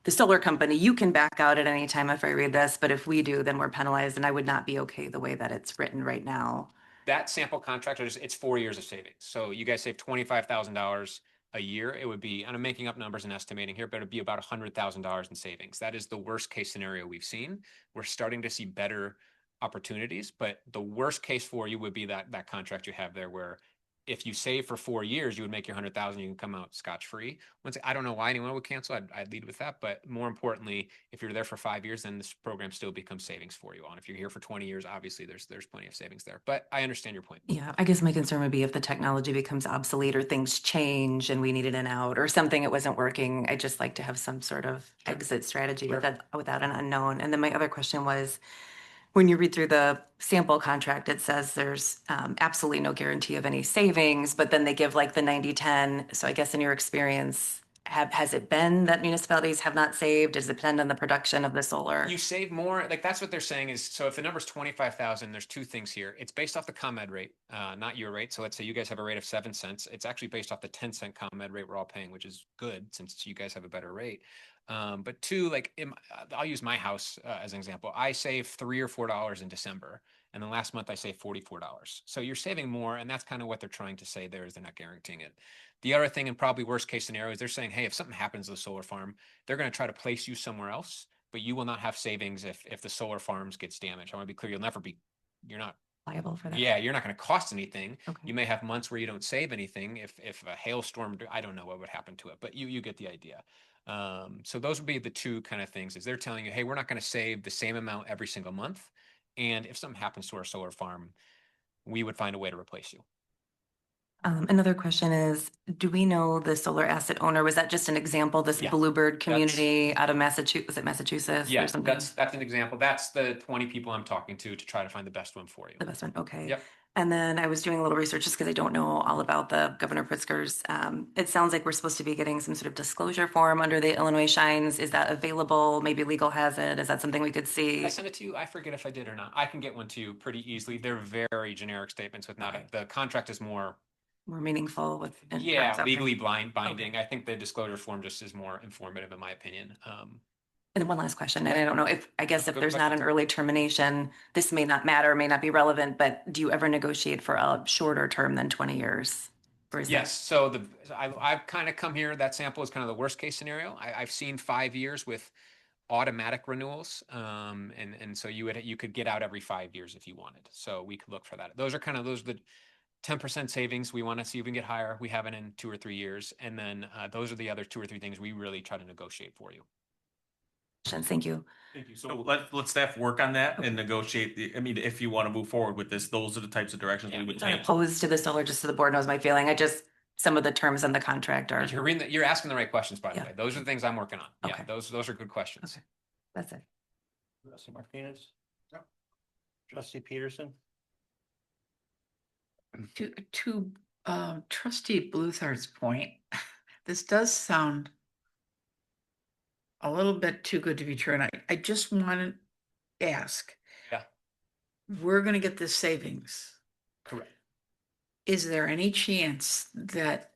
the solar company. You can back out at any time if I read this, but if we do, then we're penalized, and I would not be okay the way that it's written right now. That sample contract, it's 4 years of savings. So you guys save $25,000 a year. It would be, and I'm making up numbers and estimating here, but it'd be about $100,000 in savings. That is the worst case scenario we've seen. We're starting to see better opportunities, but the worst case for you would be that contract you have there, where if you save for 4 years, you would make your 100,000, you can come out scotch-free. Once, I don't know why anyone would cancel. I'd lead with that. But more importantly, if you're there for 5 years, then this program still becomes savings for you. And if you're here for 20 years, obviously there's plenty of savings there. But I understand your point. Yeah, I guess my concern would be if the technology becomes obsolete or things change and we needed an out or something, it wasn't working. I'd just like to have some sort of exit strategy without an unknown. And then my other question was, when you read through the sample contract, it says there's absolutely no guarantee of any savings, but then they give like the 90-10. So I guess in your experience, has it been that municipalities have not saved? Does it depend on the production of the solar? You save more, like that's what they're saying is, so if the number's 25,000, there's two things here. It's based off the ComEd rate, not your rate. So let's say you guys have a rate of 7 cents. It's actually based off the 10-cent ComEd rate we're all paying, which is good since you guys have a better rate. But two, like I'll use my house as an example. I save $3 or $4 in December, and then last month I saved $44. So you're saving more, and that's kind of what they're trying to say there, is they're not guaranteeing it. The other thing, and probably worst case scenario, is they're saying, hey, if something happens to the solar farm, they're going to try to place you somewhere else, but you will not have savings if the solar farms gets damaged. I want to be clear, you're not Liable for that? Yeah, you're not going to cost anything. Okay. You may have months where you don't save anything. If a hailstorm, I don't know what would happen to it, but you get the idea. So those would be the two kind of things, is they're telling you, hey, we're not going to save the same amount every single month. And if something happens to our solar farm, we would find a way to replace you. Another question is, do we know the solar asset owner? Was that just an example, this Yeah, Bluebird community out of Massachusetts? Was it Massachusetts or Yeah, something? that's an example. That's the 20 people I'm talking to try to find the best one for you. The best one, okay. Yep. And then I was doing a little research just because I don't know all about the Governor Pritzker's. It sounds like we're supposed to be getting some sort of disclosure form under the Illinois Shines. Is that available? Maybe legal has it. Is that something we could see? I sent it to you. I forget if I did or not. I can get one to you pretty easily. They're very generic statements with not, the contract is more, More meaningful with. yeah, okay. legally binding. I think the disclosure form just is more informative in my opinion. And then one last question, and I don't know if, I guess if Good there's not an question. early termination, this may not matter, may not be relevant, but do you ever negotiate for a shorter term than 20 years? Or is that- Yes, so I've kind of come here, that sample is kind of the worst case scenario. I've seen 5 years with automatic renewals. And so you could get out every 5 years if you wanted. So we could look for that. Those are the 10% savings. We want to see if we can get higher. We haven't in 2 or 3 years. And then those are the other 2 or 3 things we really try to negotiate for you. Thank you. Thank you. So let staff work on that and negotiate if you want to move forward with this, those are the types of directions we would I'm take. opposed to the solar, just so the board knows my feeling. Some of the terms in the contract are. You're asking the right questions, by the Yeah. way. Those are the things I'm working on. Yeah, Okay. those are good questions. Okay. That's it. Trustee Martinez? Yep. Trustee Peterson? To trustee Bluthardt's point, this does sound a little bit too good to be true, and I just want to ask. Yeah. We're gonna get this savings. Correct. Is there any chance that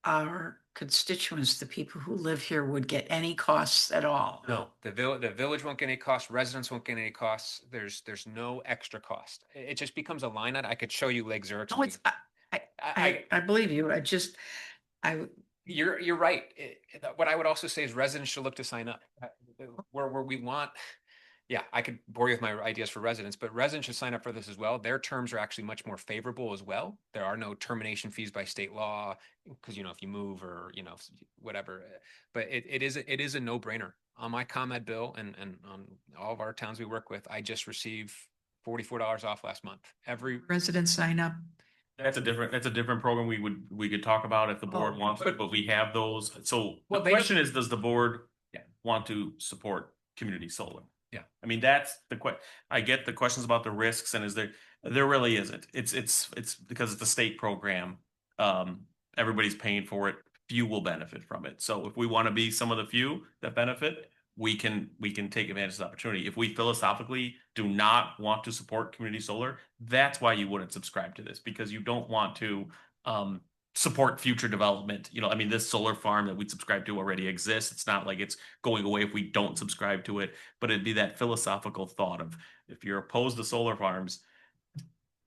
our constituents, the people who live here, would get any costs at all? No, the village won't get any costs, residents won't get any costs. There's no extra cost. It just becomes a line item. I could show you Lake Zurich. No, I believe you. You're right. What I would also say is residents should look to sign up. Where we want, yeah, I could bore you with my ideas for residents, but residents should sign up for this as well. Their terms are actually much more favorable as well. There are no termination fees by state law, because if you move or whatever. But it is a no-brainer. On my ComEd bill and on all of our towns we work with, I just received $44 off last month. Every Residents sign up. That's a different program we could talk about if the board wants to, but we have those. So the question is, does the board want to support community solar? Yeah. I mean, that's the question. I get the questions about the risks, and there really isn't. It's because it's a state program. Everybody's paying for it. few will benefit from it. So if we want to be some of the few that benefit, we can take advantage of this opportunity. If we philosophically do not want to support community solar, that's why you wouldn't subscribe to this, because you don't want to support future development. You know, I mean, this solar farm that we subscribe to already exists. It's not like it's going away if we don't subscribe to it, but it'd be that philosophical thought of, if you're opposed to solar farms,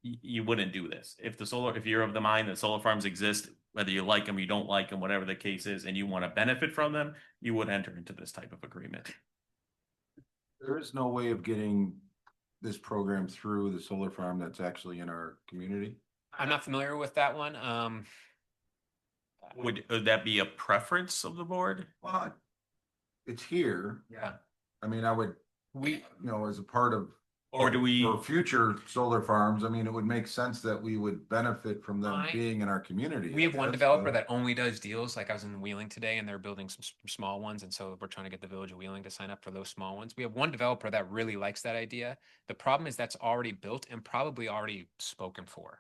you wouldn't do this. If you're of the mind that solar farms exist, whether you like them, you don't like them, whatever the case is, and you want to benefit from them, you would enter into this type of agreement. There is no way of getting this program through the solar farm that's actually in our community. I'm not familiar with that one. Would that be a preference of the board? Well, it's here. Yeah. I mean, I would, We, as a part of. Or do we? For future solar farms, I mean, it would make sense that we would benefit from them being in our community. We have one That's developer the- that only does deals. Like I was in Wheeling today and they're building some small ones. And so we're trying to get the village of Wheeling to sign up for those small ones. We have one developer that really likes that idea. The problem is that's already built and probably already spoken for.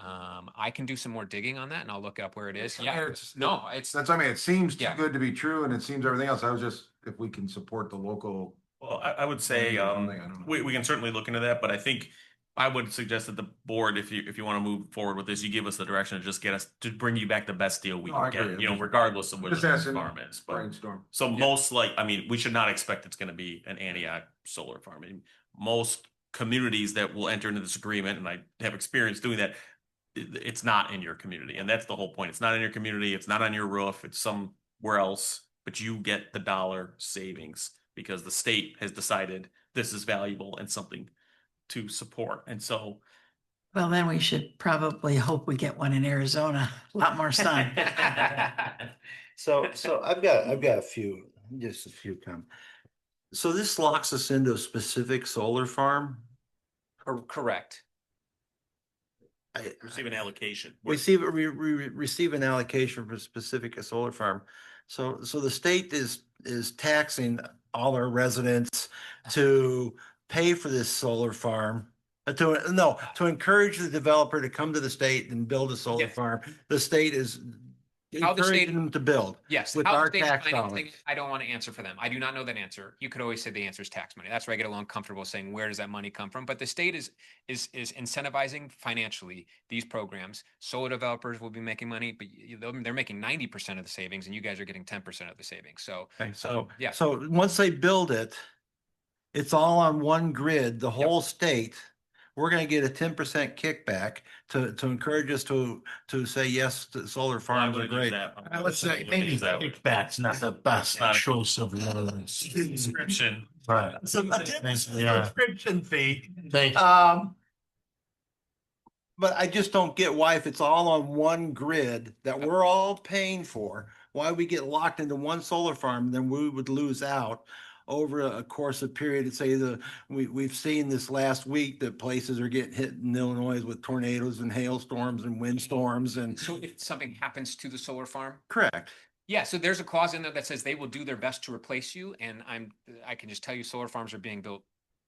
I can do some more digging on that and I'll look up where it is. Yeah, no, it's That's, I mean, it seems too Yeah. good to be true and it seems everything else. I was just, if we can support the local. Well, I would say I don't know. we can certainly look into that, but I think I would suggest that the board, if you want to move forward with this, you give us the direction to just get us to bring you back the best deal we No, I can agree. get, regardless of what Just the asking, farm is. But brainstorm. so most I mean, we should not expect it's going to be an Antioch solar farm. I mean, most communities that will enter into this agreement, and I have experience doing that, it's not in your community, and that's the whole point. It's not in your community. It's not on your roof. It's somewhere else, but you get the dollar savings because the state has decided this is valuable and something to support. And so, Well, then we should probably hope we get one in Arizona. A lot more sun. So I've got just a few comments. So this locks us into a specific solar farm. correct. receive an allocation. We receive an allocation for a specific solar farm. So the state is taxing all our residents to pay for this solar farm. To encourage the developer to come to the state and build a solar Yes. farm. The state is How the state- encouraging them to build. Yes, with how the our state's tax financing dollars. it, I don't want to answer for them. I do not know that answer. You could always say the answer is tax money. That's where I get along comfortable saying, where does that money come from? But the state is incentivizing financially these programs. Solar developers will be making money, but they're making 90% of the savings, and you guys are getting 10% of the savings. So, yeah. So once they build it, it's all on one grid, the whole state. We're gonna get a 10% kickback to encourage us to say yes to solar farms are great. I would say maybe kickback's not the best choice of subscription. Right. Subscription fee. Thank you. But I just don't get why, if it's all on one grid that we're all paying for, why we get locked into one solar farm, then we would lose out over a course of period. Say we've seen this last week that places are getting hit in Illinois with tornadoes and hailstorms and windstorms and. So if something happens to the solar farm, Correct. yeah, so there's a clause in there that says they will do their best to replace you. And I can just tell you solar farms are being built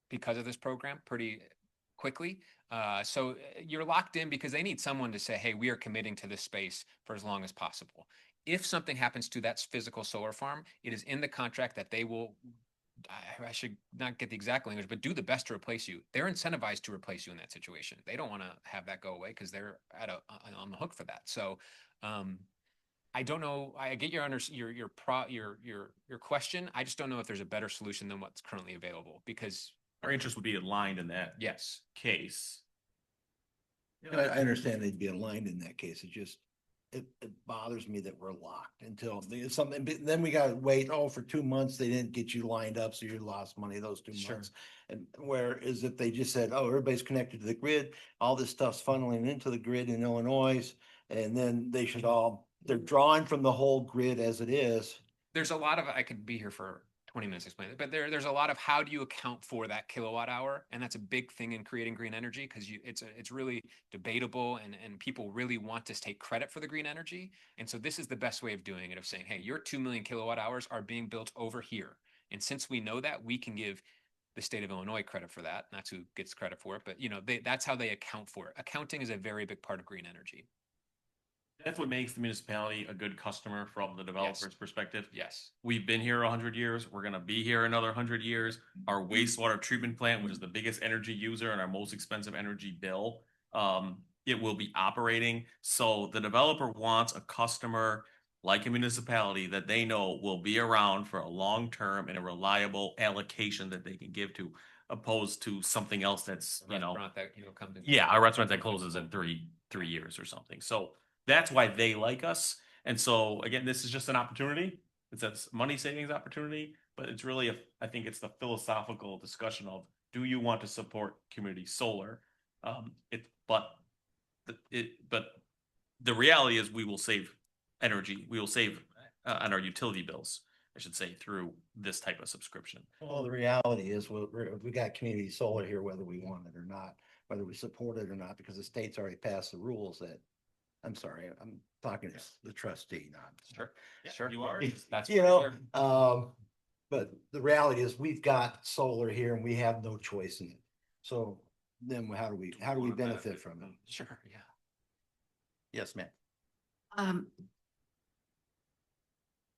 because of this program pretty quickly. So you're locked in because they need someone to say, hey, we are committing to this space for as long as possible. If something happens to that physical solar farm, it is in the contract that they will, I should not get the exact language, but do the best to replace you. They're incentivized to replace you in that situation. They don't want to have that go away because they're on the hook for that. So, I don't know. I get your question. I just don't know if there's a better solution than what's currently available because our interest would be aligned in that yes case. I understand they'd be aligned in that case. It bothers me that we're locked until something, then we gotta wait, for 2 months, they didn't get you lined up, so you lost money those 2 Sure. months. And whereas if they just said, everybody's connected to the grid, all this stuff's funneling into the grid in Illinois, and then they're drawing from the whole grid as it is. there's a lot of, I could be here for 20 minutes explaining it, but there's a lot of how do you account for that kilowatt hour? And that's a big thing in creating green energy because it's really debatable and people really want to take credit for the green energy. And so this is the best way of doing it, of saying, hey, your 2 million kilowatt hours are being built over here. And since we know that, we can give the state of Illinois credit for that. That's who gets credit for it. But that's how they account for it. Accounting is a very big part of green energy. That's what makes the municipality a good customer from the developer's perspective. Yes. We've been here 100 years. We're gonna be here another 100 years. Our wastewater treatment plant, which is the biggest energy user and our most expensive energy bill, it will be operating. So the developer wants a customer like a municipality that they know will be around for a long term and a reliable allocation that they can give to, opposed to something else that's, Restaurant that, comes in. yeah, a restaurant that closes in three years or something. So that's why they like us. And so again, this is just an opportunity. It's a money savings opportunity, but it's really I think it's the philosophical discussion of, do you want to support community solar? But the reality is we will save energy. We will save on our utility bills, I should say, through this type of subscription. Well, the reality is we got community solar here, whether we want it or not, whether we support it or not, because the state's already passed the rules that, I'm sorry, I'm talking to the trustee, not. Sure. Yeah, Sure. you are. That's You for know, sure. but the reality is we've got solar here and we have no choice in it. So then how do we benefit from it? Sure, yeah. Yes, ma'am.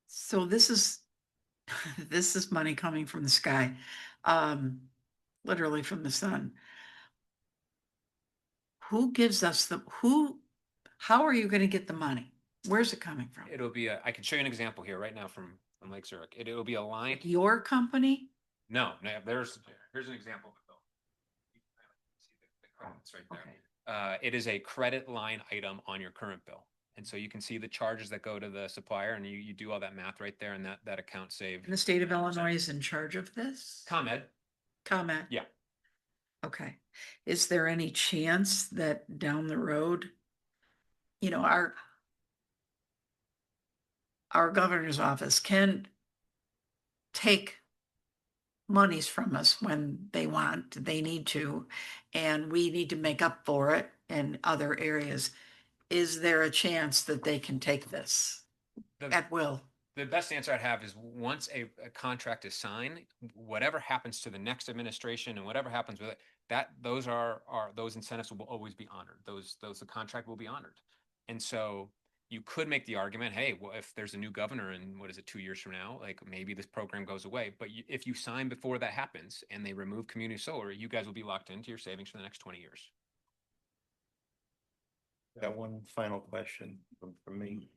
So this is, this is money coming from the sky, literally from the sun. Who gives us how are you gonna get the money? Where's it coming from? It'll be I can show you an example here right now from Lake Zurich. It'll be a line. Your company? No, here's an example of it though. See the credits right there. Okay. It is a credit line item on your current bill. And so you can see the charges that go to the supplier and you do all that math right there and that account saved. And the state of Illinois is in charge of this? ComEd. Comment? Yeah. Okay. Is there any chance that down the road, our governor's office can take monies from us when they need to, and we need to make up for it in other areas? Is there a chance that they can take this at will? The best answer I'd have is once a contract is signed, whatever happens to the next administration and whatever happens with it, those incentives will always be honored. The contract will be honored. And so you could make the argument, hey, well, if there's a new governor in 2 years from now, like maybe this program goes away. But if you sign before that happens and they remove community solar, you guys will be locked into your savings for the next 20 years. Got one final question from me.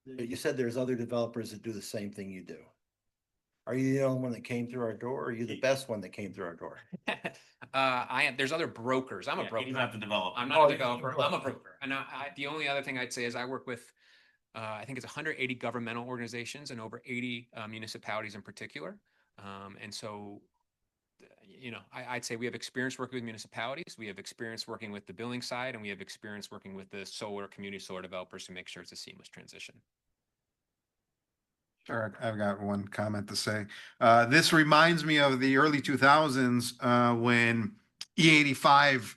You said there's other developers that do the same thing you do. Are you the only one that came through our door, or are you the best one that came through our door? There's other brokers. I'm a broker. He's not the developer. I'm not a developer. I'm a broker. And the only other thing I'd say is I work with, I think it's 180 governmental organizations and over 80 municipalities in particular. And so, I'd say we have experience working with municipalities. We have experience working with the billing side, and we have experience working with the community solar developers to make sure it's a seamless transition. Sure, I've got one comment to say. This reminds me of the early 2000s when E85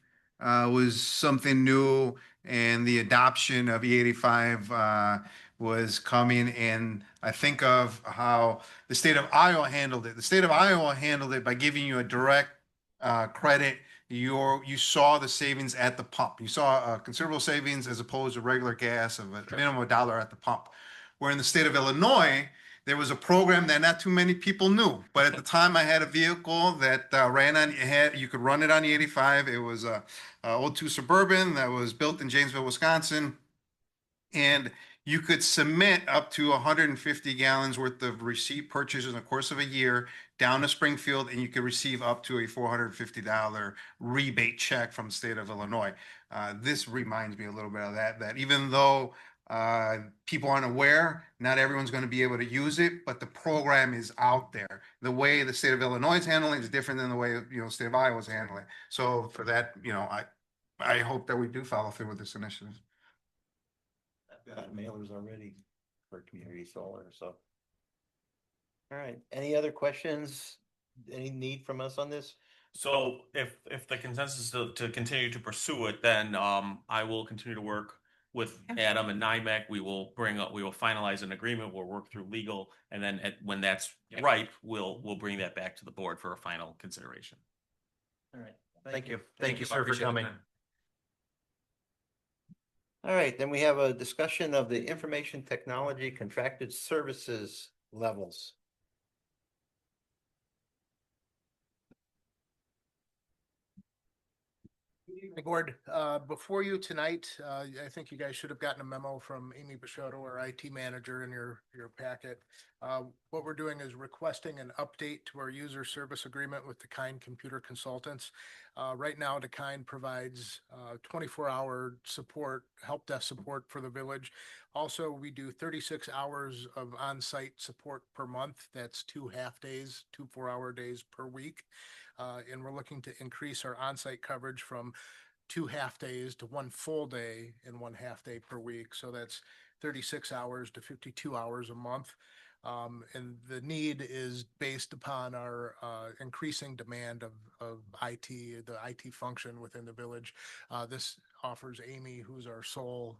was something new and the adoption of E85 was coming. And I think of how the state of Iowa handled it. The state of Iowa handled it by giving you a direct credit. You saw the savings at the pump. You saw considerable savings as opposed to regular gas of a minimum of $1 at the pump. Where in the state of Illinois, there was a program that not too many people knew. But at the time, I had a vehicle that ran on, you could run it on the 85. It was a 02 Suburban that was built in Janesville, Wisconsin. And you could submit up to 150 gallons worth of receipt purchases in the course of a year down to Springfield, and you could receive up to a $450 rebate check from the state of Illinois. This reminds me a little bit of that even though people aren't aware, not everyone's going to be able to use it, but the program is out there. The way the state of Illinois is handling it is different than the way the state of Iowa is handling it. So for that, I hope that we do follow through with this initiative. I've got mailers already for community solar, so. All right, any other questions? Any need from us on this? So if the consensus is to continue to pursue it, then I will continue to work with Adam and NIMAC. We will finalize an agreement. We'll work through legal, and then when that's ripe, we'll bring that back to the board for a final consideration. All right, thank you. Thank you, sir, for coming. All right, then we have a discussion of the information technology contracted services levels. Hey, Board, before you tonight, I think you guys should have gotten a memo from Amy Bisciotto, our IT manager, in your packet. What we're doing is requesting an update to our user service agreement with Kind Computer Consultants. Right now, Kind provides 24-hour support, help desk support for the village. Also, we do 36 hours of on-site support per month. That's 2 half-days, 2 4-hour days per week. And we're looking to increase our on-site coverage from 2 half-days to 1 full day and 1 half-day per week. So that's 36 hours to 52 hours a month. And the need is based upon our increasing demand of IT, the IT function within the village. This offers Amy, who's our sole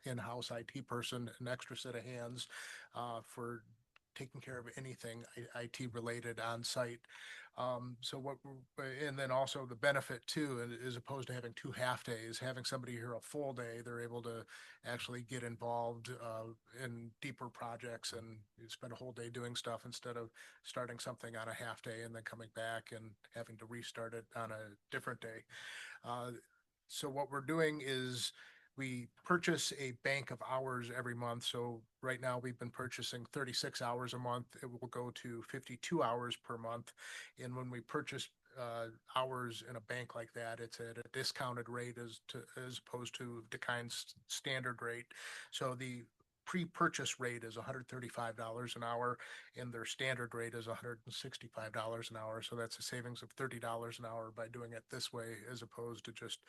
in-house IT person, an extra set of hands for taking care of anything IT related on site. And then also the benefit too, as opposed to having 2 half-days, having somebody here a full day, they're able to actually get involved in deeper projects and spend a whole day doing stuff instead of starting something on a half-day and then coming back and having to restart it on a different day. So what we're doing is we purchase a bank of hours every month. So right now we've been purchasing 36 hours a month. It will go to 52 hours per month. And when we purchase hours in a bank like that, it's at a discounted rate as opposed to Kind's standard rate. So the pre-purchase rate is $135 an hour and their standard rate is $165 an hour. So that's a savings of $30 an hour by doing it this way as opposed to just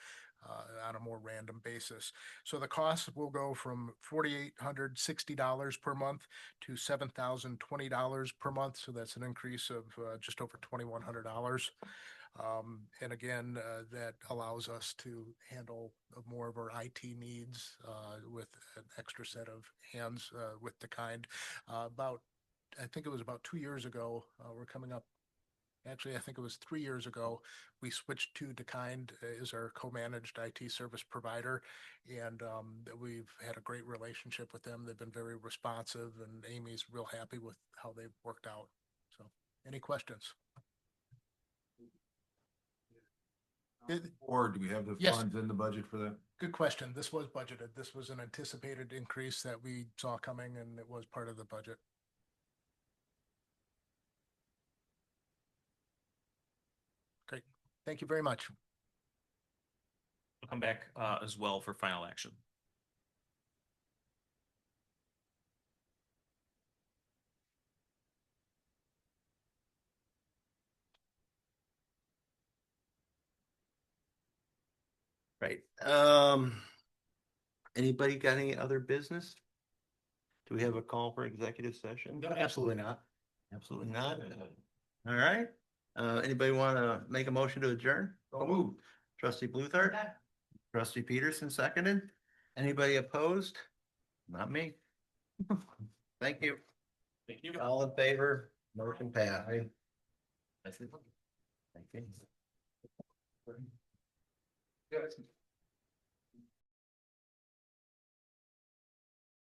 on a more random basis. So the cost will go from $4,860 per month to $7,020 per month. So that's an increase of just over $2,100. And again, that allows us to handle more of our IT needs with an extra set of hands with Kind. I think it was about 2 years ago, we're coming up. Actually, I think it was 3 years ago, we switched to Kind as our co-managed IT service provider. And we've had a great relationship with them. They've been very responsive and Amy's real happy with how they've worked out. So any questions? Or do we have the Yes. funds in the budget for that? Good question. This was budgeted. This was an anticipated increase that we saw coming and it was part of the budget. Great. Thank you very much. We'll come back as well for final action. Right. Anybody got any other business? Do we have a call for executive session? No, absolutely not. Absolutely not. All right. Anybody want to make a motion to adjourn? So moved. Trustee Bluthart? Trustee Peterson seconded. Anybody opposed? Not me. Thank you. Thank you. All in favor? Motion passed. Thank you.